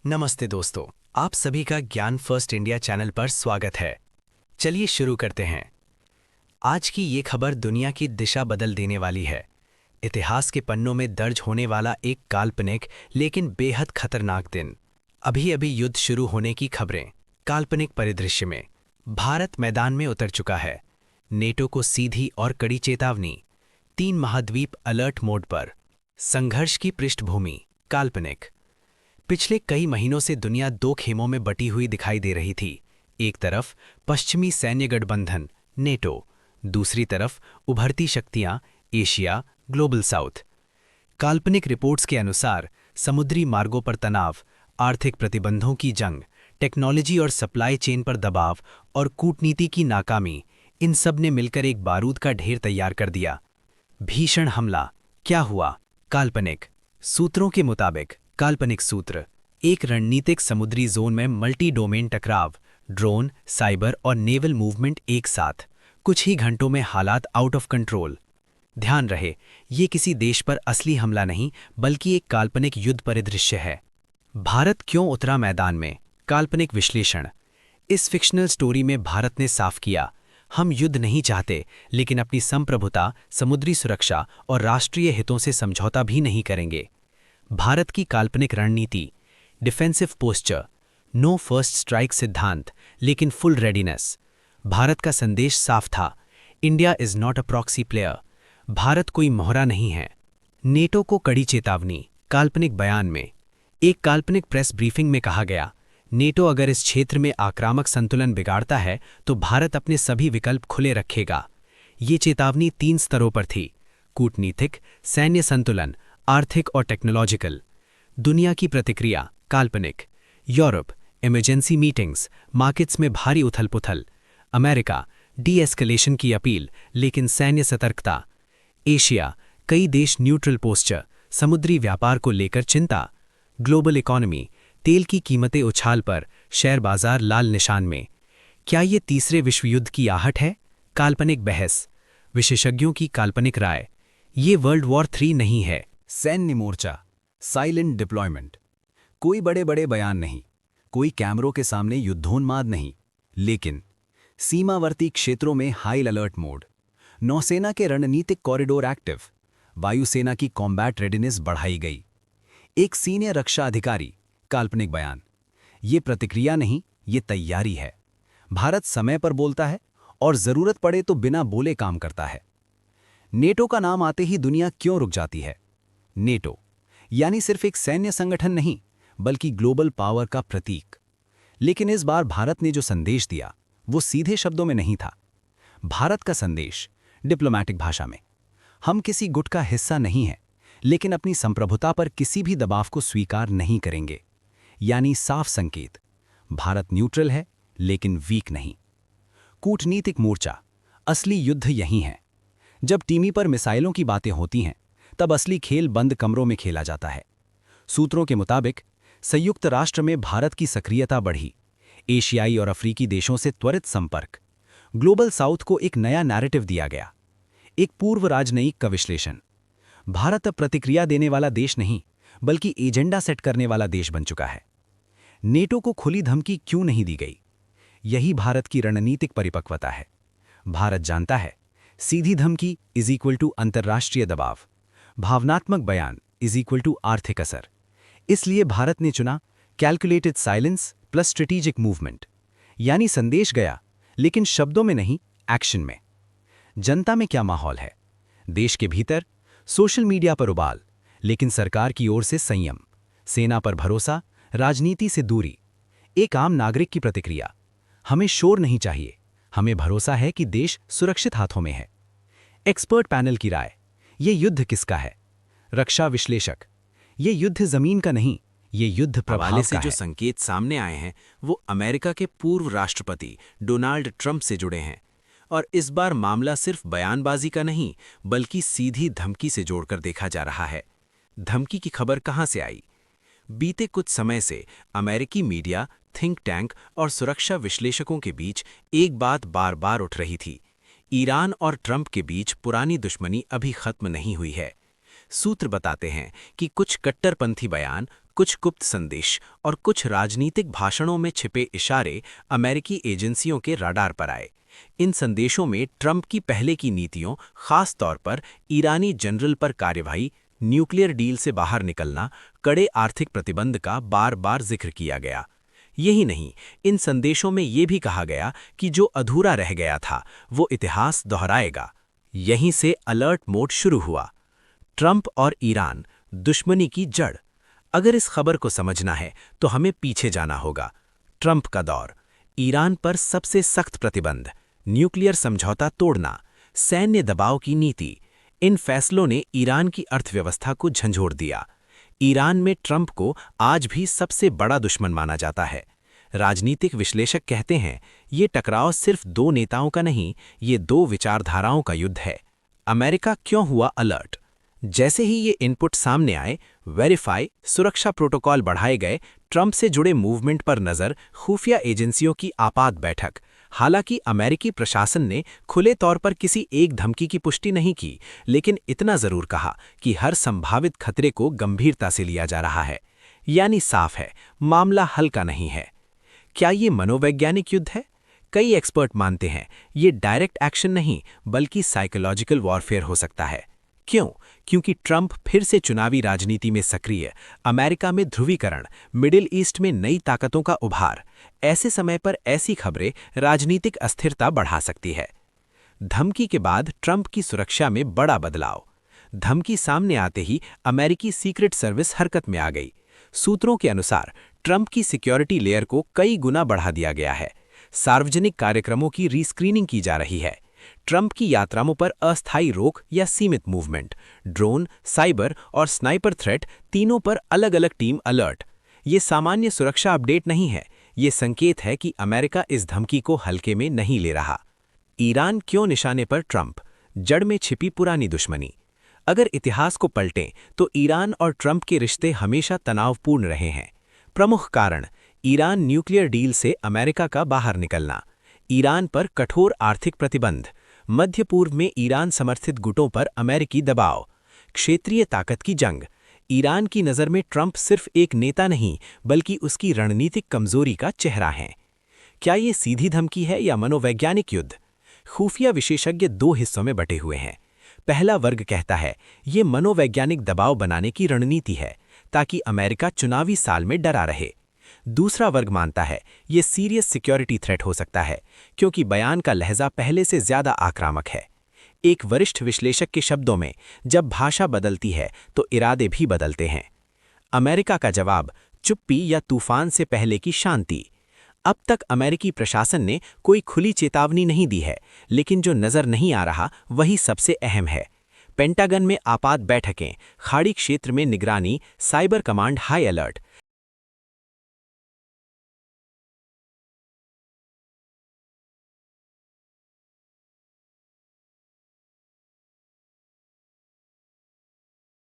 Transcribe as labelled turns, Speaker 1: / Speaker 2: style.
Speaker 1: नमस्ते दोस्तों, आप सभी का ज्ञान फर्स्ट इंडिया चैनल पर स्वागत है। चलिए शुरू करते हैं। आज की ये खबर दुनिया की दिशा बदल देने वाली है। इतिहास के पन्नों में दर्ज होने वाला एक काल्पनिक लेकिन बेहद खतरनाक दिन। अभी अभी युद्ध शुरू होने की खबरें। काल्पनिक परिदृश्य में भारत मैदान में उतर चुका है। नेटो को सीधी और कड़ी चेतावनी। 3 महाद्वीप अलर्ट मोड पर। संघर्ष की पृष्ठभूमि काल्पनिक। पिछले कई महीनों से दुनिया 2 खेमों में बटी हुई दिखाई दे रही थी। एक तरफ पश्चिमी सैन्य गठबंधन नेटो, दूसरी तरफ उभरती शक्तियां एशिया, ग्लोबल साउथ। काल्पनिक रिपोर्ट्स के अनुसार समुद्री मार्गों पर तनाव, आर्थिक प्रतिबंधों की जंग, टेक्नोलॉजी और सप्लाई चेन पर दबाव और कूटनीति की नाकामी, इन सब ने मिलकर एक बारूद का ढेर तैयार कर दिया। भीषण हमला क्या हुआ? काल्पनिक सूत्रों के मुताबिक काल्पनिक सूत्र एक रणनीतिक समुद्री जोन में मल्टी डोमेन टकराव, ड्रोन, साइबर और नेवल मूवमेंट एक साथ। कुछ ही घंटों में हालात आउट ऑफ कंट्रोल। ध्यान रहे, ये किसी देश पर असली हमला नहीं बल्कि एक काल्पनिक युद्ध परिदृश्य है। भारत क्यों उतरा मैदान में? काल्पनिक विश्लेषण। इस फिक्शनल स्टोरी में भारत ने साफ किया, हम युद्ध नहीं चाहते, लेकिन अपनी संप्रभुता, समुद्री सुरक्षा और राष्ट्रीय हितों से समझौता भी नहीं करेंगे। भारत की काल्पनिक रणनीति defensive posture, no first strike सिद्धांत, लेकिन फुल रेडीनेस। भारत का संदेश साफ था, India is not a proxy player. Bharat कोई मोहरा नहीं है। नेटो को कड़ी चेतावनी काल्पनिक बयान में। एक काल्पनिक प्रेस ब्रीफिंग में कहा गया, नेटो अगर इस क्षेत्र में आक्रामक संतुलन बिगाड़ता है तो भारत अपने सभी विकल्प खुले रखेगा। ये चेतावनी 3 स्तरों पर थी: कूटनीतिक, सैन्य संतुलन, आर्थिक और टेक्नोलॉजिकल। दुनिया की प्रतिक्रिया काल्पनिक। यूरोप इमरजेंसी मीटिंग्स, मार्केट्स में भारी उथल-पुथल। अमेरिका डी एस्केलेशन की अपील लेकिन सैन्य सतर्कता। एशिया कई देश न्यूट्रल पोस्चर, समुद्री व्यापार को लेकर चिंता। ग्लोबल इकोनॉमी तेल की कीमतें उछाल पर, शेयर बाजार लाल निशान में। क्या ये तीसरे विश्व युद्ध की आहट है? काल्पनिक बहस। विशेषज्ञों की काल्पनिक राय, ये वर्ल्ड वॉर 3 नहीं है।
Speaker 2: सैन्य मोर्चा साइलेंट डिप्लॉयमेंट। कोई बड़े बड़े बयान नहीं, कोई कैमरों के सामने युद्धोन्माद नहीं, लेकिन सीमावर्ती क्षेत्रों में हाई अलर्ट मोड। नौसेना के रणनीतिक कॉरिडोर एक्टिव, वायुसेना की कॉम्बैट रेडीनेस बढ़ाई गई। एक सीनियर रक्षा अधिकारी काल्पनिक बयान, ये प्रतिक्रिया नहीं, ये तैयारी है। भारत समय पर बोलता है और जरूरत पड़े तो बिना बोले काम करता है। नेटो का नाम आते ही दुनिया क्यों रुक जाती है? नेटो यानी सिर्फ एक सैन्य संगठन नहीं बल्कि ग्लोबल पावर का प्रतीक। लेकिन इस बार भारत ने जो संदेश दिया वो सीधे शब्दों में नहीं था। भारत का संदेश डिप्लोमैटिक भाषा में, हम किसी गुट का हिस्सा नहीं हैं, लेकिन अपनी संप्रभुता पर किसी भी दबाव को स्वीकार नहीं करेंगे। यानी साफ संकेत, भारत न्यूट्रल है लेकिन वीक नहीं। कूटनीतिक मोर्चा, असली युद्ध यही है। जब टीवी पर मिसाइलों की बातें होती हैं तब असली खेल बंद कमरों में खेला जाता है। सूत्रों के मुताबिक संयुक्त राष्ट्र में भारत की सक्रियता बढ़ी। एशियाई और अफ्रीकी देशों से त्वरित संपर्क। ग्लोबल साउथ को एक नया नैरेटिव दिया गया। एक पूर्व राजनयिक का विश्लेषण, भारत अब प्रतिक्रिया देने वाला देश नहीं बल्कि एजेंडा सेट करने वाला देश बन चुका है। नेटो को खुली धमकी क्यों नहीं दी गई? यही भारत की रणनीतिक परिपक्वता है। भारत जानता है, सीधी धमकी इज इक्वल टू अंतर्राष्ट्रीय दबाव, भावनात्मक बयान इज इक्वल टू आर्थिक असर। इसलिए भारत ने चुना calculated silence plus strategic movement. यानी संदेश गया लेकिन शब्दों में नहीं, एक्शन में। जनता में क्या माहौल है? देश के भीतर सोशल मीडिया पर उबाल, लेकिन सरकार की ओर से संयम। सेना पर भरोसा, राजनीति से दूरी। एक आम नागरिक की प्रतिक्रिया, हमें शोर नहीं चाहिए, हमें भरोसा है कि देश सुरक्षित हाथों में है। एक्सपर्ट पैनल की राय, ये युद्ध किसका है? रक्षा विश्लेषक, ये युद्ध जमीन का नहीं, ये युद्ध प्रभाव
Speaker 3: हवाले से
Speaker 2: का
Speaker 3: जो
Speaker 2: है।
Speaker 3: संकेत सामने आए हैं वो अमेरिका के पूर्व राष्ट्रपति डोनाल्ड ट्रंप से जुड़े हैं। और इस बार मामला सिर्फ बयानबाजी का नहीं बल्कि सीधी धमकी से जोड़कर देखा जा रहा है। धमकी की खबर कहां से आई? बीते कुछ समय से अमेरिकी मीडिया, थिंक टैंक और सुरक्षा विश्लेषकों के बीच एक बात बार बार उठ रही थी, ईरान और ट्रंप के बीच पुरानी दुश्मनी अभी खत्म नहीं हुई है। सूत्र बताते हैं कि कुछ कट्टरपंथी बयान, कुछ गुप्त संदेश और कुछ राजनीतिक भाषणों में छिपे इशारे अमेरिकी एजेंसियों के रडार पर आए। इन संदेशों में ट्रंप की पहले की नीतियों, खास तौर पर ईरानी जनरल पर कार्यवाही, न्यूक्लियर डील से बाहर निकलना, कड़े आर्थिक प्रतिबंध का बार बार जिक्र किया गया। यही नहीं, इन संदेशों में ये भी कहा गया कि जो अधूरा रह गया था वो इतिहास दोहराएगा। यहीं से अलर्ट मोड शुरू हुआ। ट्रंप और ईरान, दुश्मनी की जड़। अगर इस खबर को समझना है तो हमें पीछे जाना होगा। ट्रंप का दौर, ईरान पर सबसे सख्त प्रतिबंध, न्यूक्लियर समझौता तोड़ना, सैन्य दबाव की नीति, इन फैसलों ने ईरान की अर्थव्यवस्था को झंझोड़ दिया। ईरान में ट्रंप को आज भी सबसे बड़ा दुश्मन माना जाता है। राजनीतिक विश्लेषक कहते हैं, ये टकराव सिर्फ दो नेताओं का नहीं, ये दो विचारधाराओं का युद्ध है। अमेरिका क्यों हुआ अलर्ट? जैसे ही ये इनपुट सामने आए, वेरीफाई, सुरक्षा प्रोटोकॉल बढ़ाए गए, ट्रंप से जुड़े मूवमेंट पर नज़र, खुफिया एजेंसियों की आपात बैठक। हालांकि अमेरिकी प्रशासन ने खुले तौर पर किसी एक धमकी की पुष्टि नहीं की, लेकिन इतना ज़रूर कहा कि हर संभावित खतरे को गंभीरता से लिया जा रहा है। यानी साफ है, मामला हल्का नहीं है। क्या ये मनोवैज्ञानिक युद्ध है? कई एक्सपर्ट मानते हैं ये डायरेक्ट एक्शन नहीं, बल्कि साइकोलॉजिकल वॉरफेयर हो सकता है। क्यों? क्योंकि ट्रंप फिर से चुनावी राजनीति में सक्रिय, अमेरिका में ध्रुवीकरण, मिडिल ईस्ट में नई ताकतों का उभार। ऐसे समय पर ऐसी खबरें राजनीतिक अस्थिरता बढ़ा सकती है। धमकी के बाद ट्रंप की सुरक्षा में बड़ा बदलाव। धमकी सामने आते ही अमेरिकी सीक्रेट सर्विस हरकत में आ गई। सूत्रों के अनुसार ट्रंप की सिक्योरिटी लेयर को कई गुना बढ़ा दिया गया है। सार्वजनिक कार्यक्रमों की रीस्क्रीनिंग की जा रही है। ट्रंप की यात्राओं पर अस्थायी रोक या सीमित मूवमेंट, ड्रोन, साइबर और स्नाइपर थ्रेट, तीनों पर अलग अलग टीम अलर्ट। ये सामान्य सुरक्षा अपडेट नहीं है, ये संकेत है कि अमेरिका इस धमकी को हल्के में नहीं ले रहा। ईरान क्यों निशाने पर ट्रंप? जड़ में छिपी पुरानी दुश्मनी। अगर इतिहास को पलटें तो ईरान और ट्रंप के रिश्ते हमेशा तनावपूर्ण रहे हैं। प्रमुख कारण, ईरान न्यूक्लियर डील से अमेरिका का बाहर निकलना, ईरान पर कठोर आर्थिक प्रतिबंध, मध्य पूर्व में ईरान समर्थित गुटों पर अमेरिकी दबाव, क्षेत्रीय ताकत की जंग। ईरान की नज़र में ट्रंप सिर्फ एक नेता नहीं, बल्कि उसकी रणनीतिक कमजोरी का चेहरा है। क्या ये सीधी धमकी है या मनोवैज्ञानिक युद्ध? खुफिया विशेषज्ञ दो हिस्सों में बटे हुए हैं। पहला वर्ग कहता है ये मनोवैज्ञानिक दबाव बनाने की रणनीति है, ताकि अमेरिका चुनावी साल में डरा रहे। दूसरा वर्ग मानता है ये सीरियस सिक्योरिटी थ्रेट हो सकता है, क्योंकि बयान का लहजा पहले से ज्यादा आक्रामक है। एक वरिष्ठ विश्लेषक के शब्दों में, जब भाषा बदलती है तो इरादे भी बदलते हैं। अमेरिका का जवाब, चुप्पी या तूफान से पहले की शांति। अब तक अमेरिकी प्रशासन ने कोई खुली चेतावनी नहीं दी है, लेकिन जो नजर नहीं आ रहा वही सबसे अहम है। पेंटागन में आपात बैठकें, खाड़ी क्षेत्र में निगरानी, साइबर कमांड हाई अलर्ट।